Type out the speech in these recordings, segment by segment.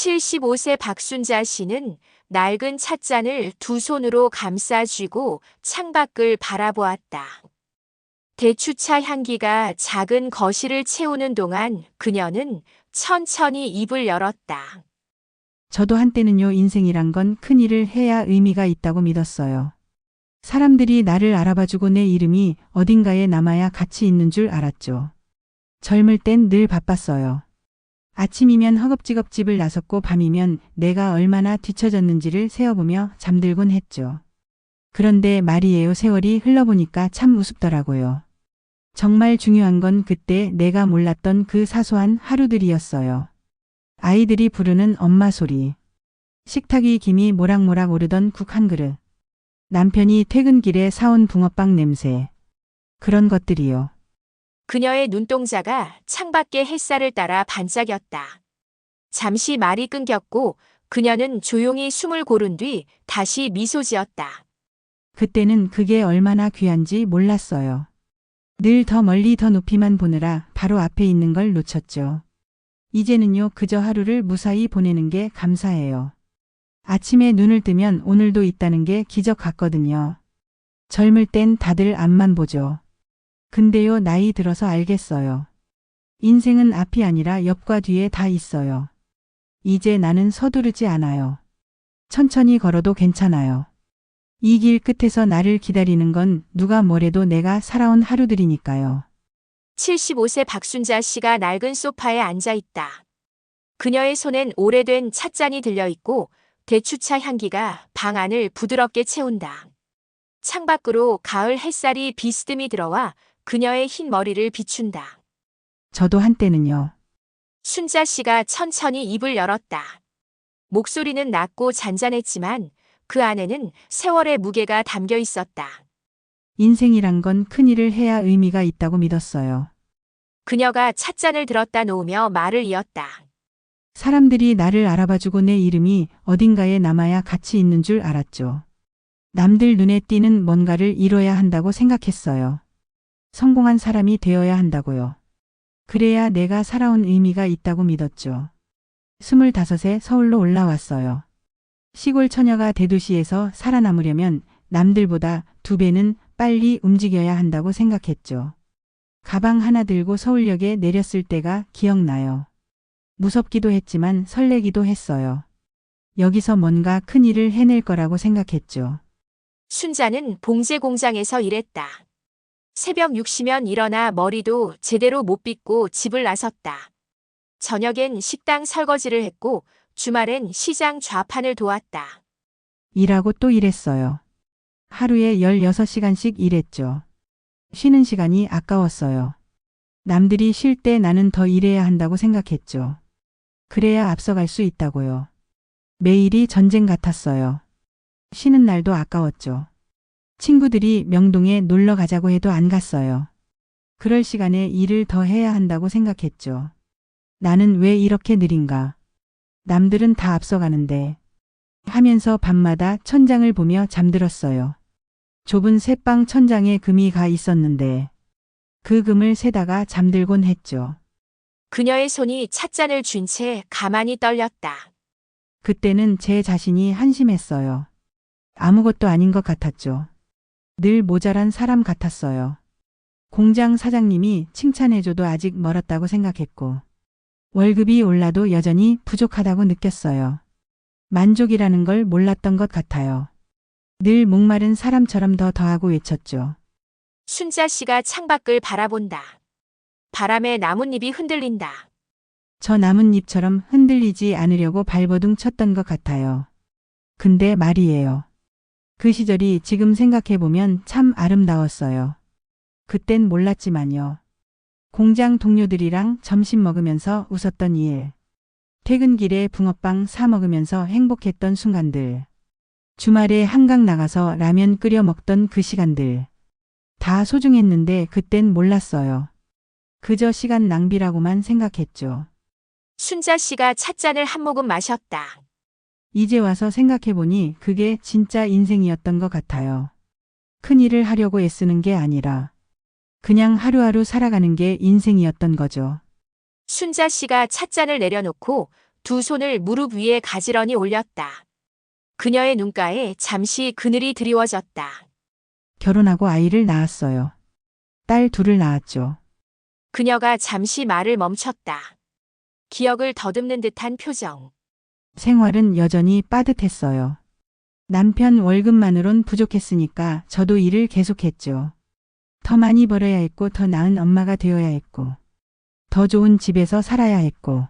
75세 박순자 씨는 낡은 찻잔을 두 손으로 감싸 쥐고 창밖을 바라보았다. 대추차 향기가 작은 거실을 채우는 동안 그녀는 천천히 입을 열었다. 저도 한때는요, 인생이란 건 큰 일을 해야 의미가 있다고 믿었어요. 사람들이 나를 알아봐주고 내 이름이 어딘가에 남아야 가치 있는 줄 알았죠. 젊을 땐 늘 바빴어요. 아침이면 허겁지겁 집을 나섰고 밤이면 내가 얼마나 뒤처졌는지를 세어보며 잠들곤 했죠. 그런데 말이에요, 세월이 흘러보니까 참 우습더라고요. 정말 중요한 건 그때 내가 몰랐던 그 사소한 하루들이었어요. 아이들이 부르는 엄마 소리, 식탁 위 김이 모락모락 오르던 국 한 그릇, 남편이 퇴근길에 사온 붕어빵 냄새, 그런 것들이요. 그녀의 눈동자가 창밖의 햇살을 따라 반짝였다. 잠시 말이 끊겼고 그녀는 조용히 숨을 고른 뒤 다시 미소 지었다. 그때는 그게 얼마나 귀한지 몰랐어요. 늘 더 멀리 더 높이만 보느라 바로 앞에 있는 걸 놓쳤죠. 이제는요, 그저 하루를 무사히 보내는 게 감사해요. 아침에 눈을 뜨면 오늘도 있다는 게 기적 같거든요. 젊을 땐 다들 앞만 보죠. 근데요, 나이 들어서 알겠어요. 인생은 앞이 아니라 옆과 뒤에 다 있어요. 이제 나는 서두르지 않아요. 천천히 걸어도 괜찮아요. 이 길 끝에서 나를 기다리는 건 누가 뭐래도 내가 살아온 하루들이니까요. 75세 박순자 씨가 낡은 소파에 앉아 있다. 그녀의 손엔 오래된 찻잔이 들려 있고 대추차 향기가 방 안을 부드럽게 채운다. 창밖으로 가을 햇살이 비스듬히 들어와 그녀의 흰 머리를 비춘다. 저도 한때는요. 순자 씨가 천천히 입을 열었다. 목소리는 낮고 잔잔했지만 그 안에는 세월의 무게가 담겨 있었다. 인생이란 건 큰 일을 해야 의미가 있다고 믿었어요. 그녀가 찻잔을 들었다 놓으며 말을 이었다. 사람들이 나를 알아봐주고 내 이름이 어딘가에 남아야 가치 있는 줄 알았죠. 남들 눈에 띄는 뭔가를 이뤄야 한다고 생각했어요. 성공한 사람이 되어야 한다고요. 그래야 내가 살아온 의미가 있다고 믿었죠. 25에 서울로 올라왔어요. 시골 처녀가 대도시에서 살아남으려면 남들보다 2배는 빨리 움직여야 한다고 생각했죠. 가방 하나 들고 서울역에 내렸을 때가 기억나요. 무섭기도 했지만 설레기도 했어요. 여기서 뭔가 큰 일을 해낼 거라고 생각했죠. 순자는 봉제 공장에서 일했다. 새벽 6시면 일어나 머리도 제대로 못 빗고 집을 나섰다. 저녁엔 식당 설거지를 했고 주말엔 시장 좌판을 도왔다. 일하고 또 일했어요. 하루에 16시간씩 일했죠. 쉬는 시간이 아까웠어요. 남들이 쉴 때 나는 더 일해야 한다고 생각했죠. 그래야 앞서갈 수 있다고요. 매일이 전쟁 같았어요. 쉬는 날도 아까웠죠. 친구들이 명동에 놀러 가자고 해도 안 갔어요. 그럴 시간에 일을 더 해야 한다고 생각했죠. 나는 왜 이렇게 느린가? 남들은 다 앞서가는데 하면서 밤마다 천장을 보며 잠들었어요. 좁은 새방 천장에 금이 가 있었는데 그 금을 세다가 잠들곤 했죠. 그녀의 손이 찻잔을 쥔 채 가만히 떨렸다. 그때는 제 자신이 한심했어요. 아무것도 아닌 것 같았죠. 늘 모자란 사람 같았어요. 공장 사장님이 칭찬해줘도 아직 멀었다고 생각했고 월급이 올라도 여전히 부족하다고 느꼈어요. 만족이라는 걸 몰랐던 것 같아요. 늘 목마른 사람처럼 더하고 외쳤죠. 순자 씨가 창밖을 바라본다. 바람에 나뭇잎이 흔들린다. 저 나뭇잎처럼 흔들리지 않으려고 발버둥 쳤던 것 같아요. 근데 말이에요. 그 시절이 지금 생각해보면 참 아름다웠어요. 그땐 몰랐지만요. 공장 동료들이랑 점심 먹으면서 웃었던 일. 퇴근길에 붕어빵 사 먹으면서 행복했던 순간들. 주말에 한강 나가서 라면 끓여 먹던 그 시간들. 다 소중했는데 그땐 몰랐어요. 그저 시간 낭비라고만 생각했죠. 순자 씨가 찻잔을 한 모금 마셨다. 이제 와서 생각해보니 그게 진짜 인생이었던 것 같아요. 큰 일을 하려고 애쓰는 게 아니라 그냥 하루하루 살아가는 게 인생이었던 거죠. 순자 씨가 찻잔을 내려놓고 두 손을 무릎 위에 가지런히 올렸다. 그녀의 눈가에 잠시 그늘이 드리워졌다. 결혼하고 아이를 낳았어요. 딸 둘을 낳았죠. 그녀가 잠시 말을 멈췄다. 기억을 더듬는 듯한 표정. 생활은 여전히 빠듯했어요. 남편 월급만으론 부족했으니까 저도 일을 계속했죠. 더 많이 벌어야 했고 더 나은 엄마가 되어야 했고 더 좋은 집에서 살아야 했고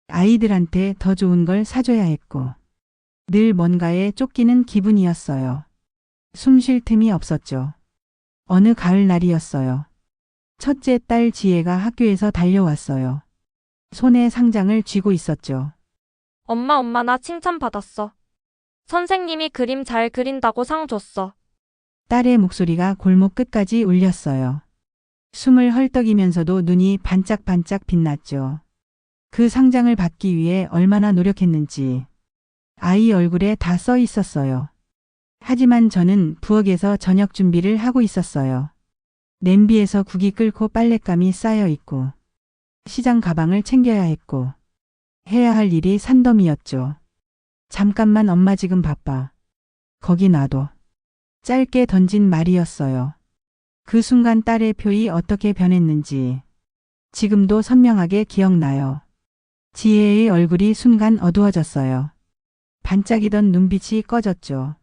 아이들한테 더 좋은 걸 사줘야 했고 늘 뭔가에 쫓기는 기분이었어요. 숨 쉴 틈이 없었죠. 어느 가을날이었어요. 첫째 딸 지혜가 학교에서 달려왔어요. 손에 상장을 쥐고 있었죠. 엄마, 나 칭찬받았어. 선생님이 그림 잘 그린다고 상 줬어. 딸의 목소리가 골목 끝까지 울렸어요. 숨을 헐떡이면서도 눈이 반짝반짝 빛났죠. 그 상장을 받기 위해 얼마나 노력했는지 아이 얼굴에 다 써 있었어요. 하지만 저는 부엌에서 저녁 준비를 하고 있었어요. 냄비에서 국이 끓고 빨랫감이 쌓여 있고 시장 가방을 챙겨야 했고 해야 할 일이 산더미였죠. 잠깐만 엄마 지금 바빠. 거기 놔둬. 짧게 던진 말이었어요. 그 순간 딸의 표이 어떻게 변했는지 지금도 선명하게 기억나요. 지혜의 얼굴이 순간 어두워졌어요. 반짝이던 눈빛이 꺼졌죠.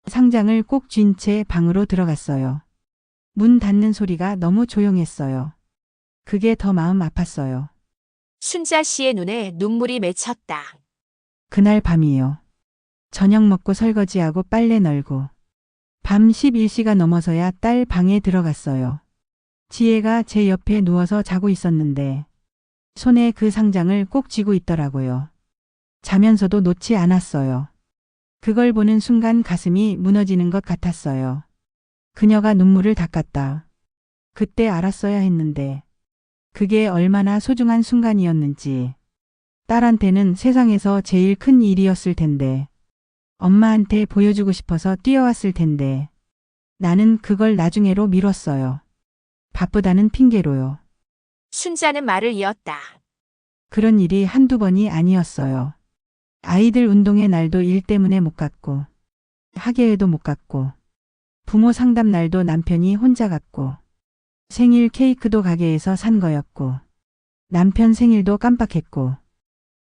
상장을 꼭 쥔 채 방으로 들어갔어요. 문 닫는 소리가 너무 조용했어요. 그게 더 마음 아팠어요. 순자 씨의 눈에 눈물이 맺혔다. 그날 밤이요. 저녁 먹고 설거지하고 빨래 널고 밤 11시가 넘어서야 딸 방에 들어갔어요. 지혜가 제 옆에 누워서 자고 있었는데 손에 그 상장을 꼭 쥐고 있더라고요. 자면서도 놓지 않았어요. 그걸 보는 순간 가슴이 무너지는 것 같았어요. 그녀가 눈물을 닦았다. 그때 알았어야 했는데 그게 얼마나 소중한 순간이었는지. 딸한테는 세상에서 제일 큰 일이었을 텐데 엄마한테 보여주고 싶어서 뛰어왔을 텐데 나는 그걸 나중에로 미뤘어요. 바쁘다는 핑계로요. 순자는 말을 이었다. 그런 일이 한두 번이 아니었어요. 아이들 운동회 날도 일 때문에 못 갔고 학예회도 못 갔고 부모 상담 날도 남편이 혼자 갔고 생일 케이크도 가게에서 산 거였고 남편 생일도 깜빡했고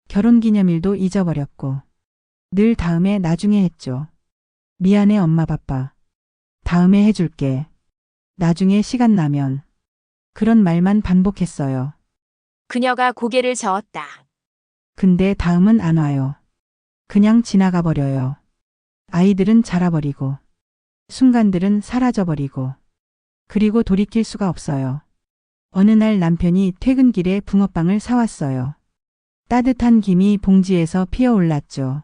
결혼기념일도 잊어버렸고 늘 다음에 나중에 했죠. 미안해 엄마 바빠. 다음에 해줄게. 나중에 시간 나면. 그런 말만 반복했어요. 그녀가 고개를 저었다. 근데 다음은 안 와요. 그냥 지나가 버려요. 아이들은 자라버리고 순간들은 사라져버리고 그리고 돌이킬 수가 없어요. 어느 날 남편이 퇴근길에 붕어빵을 사왔어요. 따뜻한 김이 봉지에서 피어올랐죠.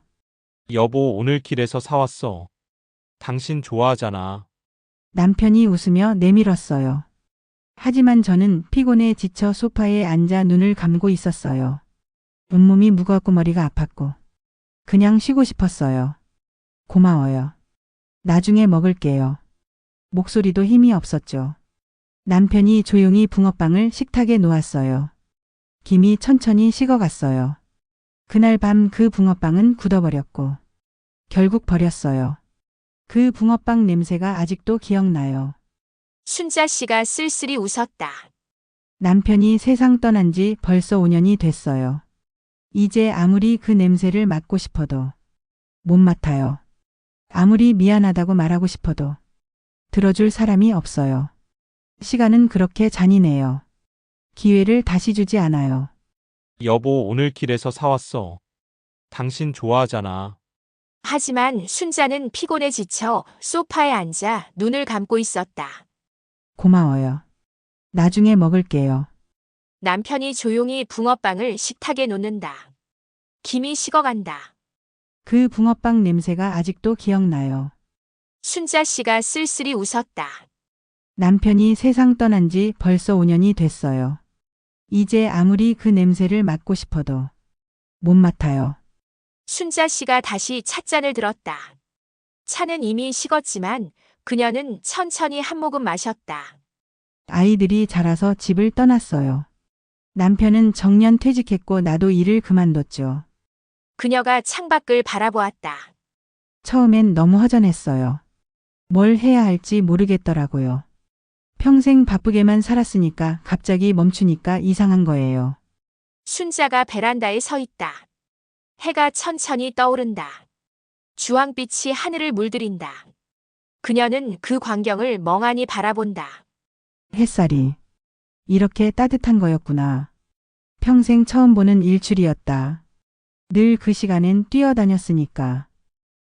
여보, 오늘 길에서 사왔어. 당신 좋아하잖아. 남편이 웃으며 내밀었어요. 하지만 저는 피곤해 지쳐 소파에 앉아 눈을 감고 있었어요. 온몸이 무겁고 머리가 아팠고 그냥 쉬고 싶었어요. 고마워요. 나중에 먹을게요. 목소리도 힘이 없었죠. 남편이 조용히 붕어빵을 식탁에 놓았어요. 김이 천천히 식어갔어요. 그날 밤 그 붕어빵은 굳어버렸고 결국 버렸어요. 그 붕어빵 냄새가 아직도 기억나요. 순자 씨가 쓸쓸히 웃었다. 남편이 세상 떠난 지 벌써 5년이 됐어요. 이제 아무리 그 냄새를 맡고 싶어도 못 맡아요. 아무리 미안하다고 말하고 싶어도 들어줄 사람이 없어요. 시간은 그렇게 잔인해요. 기회를 다시 주지 않아요. 여보, 오늘 길에서 사왔어. 당신 좋아하잖아. 하지만 순자는 피곤해 지쳐 소파에 앉아 눈을 감고 있었다. 고마워요. 나중에 먹을게요. 남편이 조용히 붕어빵을 식탁에 놓는다. 김이 식어간다. 그 붕어빵 냄새가 아직도 기억나요. 순자 씨가 쓸쓸히 웃었다. 남편이 세상 떠난 지 벌써 5년이 됐어요. 이제 아무리 그 냄새를 맡고 싶어도 못 맡아요. 순자 씨가 다시 찻잔을 들었다. 차는 이미 식었지만 그녀는 천천히 한 모금 마셨다. 아이들이 자라서 집을 떠났어요. 남편은 정년 퇴직했고 나도 일을 그만뒀죠. 그녀가 창밖을 바라보았다. 처음엔 너무 허전했어요. 뭘 해야 할지 모르겠더라고요. 평생 바쁘게만 살았으니까 갑자기 멈추니까 이상한 거예요. 순자가 베란다에 서 있다. 해가 천천히 떠오른다. 주황빛이 하늘을 물들인다. 그녀는 그 광경을 멍하니 바라본다. 햇살이 이렇게 따뜻한 거였구나. 평생 처음 보는 일출이었다. 늘 그 시간엔 뛰어다녔으니까.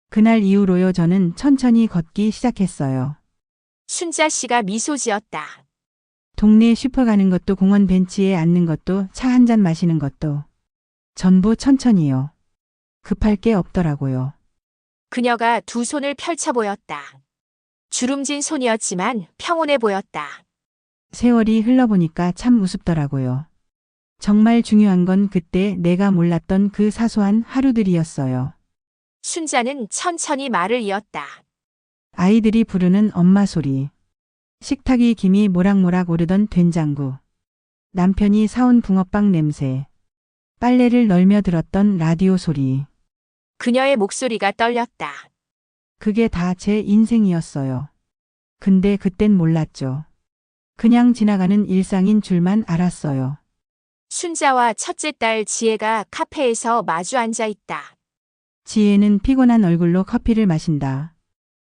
그날 이후로요 저는 천천히 걷기 시작했어요. 순자 씨가 미소 지었다. 동네 슈퍼 가는 것도 공원 벤치에 앉는 것도 차 한 잔 마시는 것도 전부 천천히요. 급할 게 없더라고요. 그녀가 두 손을 펼쳐 보였다. 주름진 손이었지만 평온해 보였다. 세월이 흘러보니까 참 우습더라고요. 정말 중요한 건 그때 내가 몰랐던 그 사소한 하루들이었어요. 순자는 천천히 말을 이었다. 아이들이 부르는 엄마 소리. 식탁이 김이 모락모락 오르던 된장국. 남편이 사온 붕어빵 냄새. 빨래를 널며 들었던 라디오 소리. 그녀의 목소리가 떨렸다. 그게 다 제 인생이었어요. 근데 그땐 몰랐죠. 그냥 지나가는 일상인 줄만 알았어요. 순자와 첫째 딸 지혜가 카페에서 마주 앉아 있다. 지혜는 피곤한 얼굴로 커피를 마신다.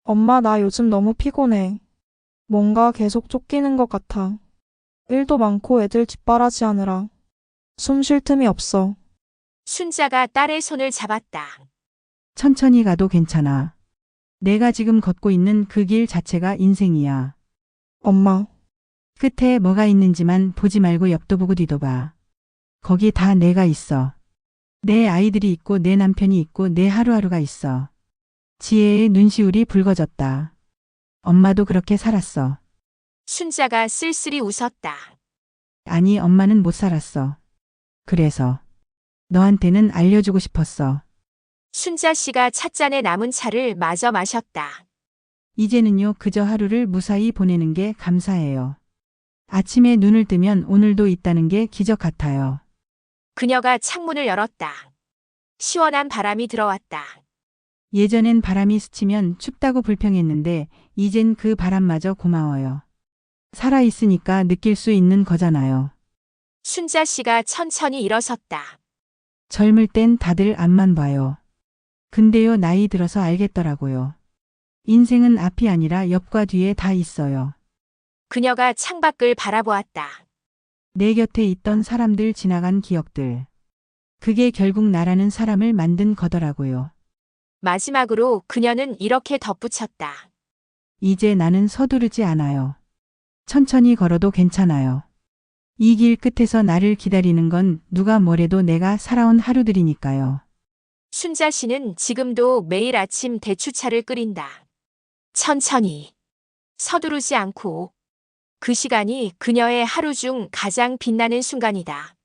엄마, 나 요즘 너무 피곤해. 뭔가 계속 쫓기는 것 같아. 일도 많고 애들 뒷바라지하느라 숨 쉴 틈이 없어. 순자가 딸의 손을 잡았다. 천천히 가도 괜찮아. 내가 지금 걷고 있는 그 길 자체가 인생이야. 엄마, 끝에 뭐가 있는지만 보지 말고 옆도 보고 뒤도 봐. 거기 다 내가 있어. 내 아이들이 있고 내 남편이 있고 내 하루하루가 있어. 지혜의 눈시울이 붉어졌다. 엄마도 그렇게 살았어. 순자가 쓸쓸히 웃었다. 아니, 엄마는 못 살았어. 그래서 너한테는 알려주고 싶었어. 순자 씨가 찻잔에 남은 차를 마저 마셨다. 이제는요, 그저 하루를 무사히 보내는 게 감사해요. 아침에 눈을 뜨면 오늘도 있다는 게 기적 같아요. 그녀가 창문을 열었다. 시원한 바람이 들어왔다. 예전엔 바람이 스치면 춥다고 불평했는데 이젠 그 바람마저 고마워요. 살아있으니까 느낄 수 있는 거잖아요. 순자 씨가 천천히 일어섰다. 젊을 땐 다들 앞만 봐요. 근데요, 나이 들어서 알겠더라고요. 인생은 앞이 아니라 옆과 뒤에 다 있어요. 그녀가 창밖을 바라보았다. 내 곁에 있던 사람들, 지나간 기억들. 그게 결국 나라는 사람을 만든 거더라고요. 마지막으로 그녀는 이렇게 덧붙였다. 이제 나는 서두르지 않아요. 천천히 걸어도 괜찮아요. 이 길 끝에서 나를 기다리는 건 누가 뭐래도 내가 살아온 하루들이니까요. 순자 씨는 지금도 매일 아침 대추차를 끓인다. 천천히. 서두르지 않고. 그 시간이 그녀의 하루 중 가장 빛나는 순간이다.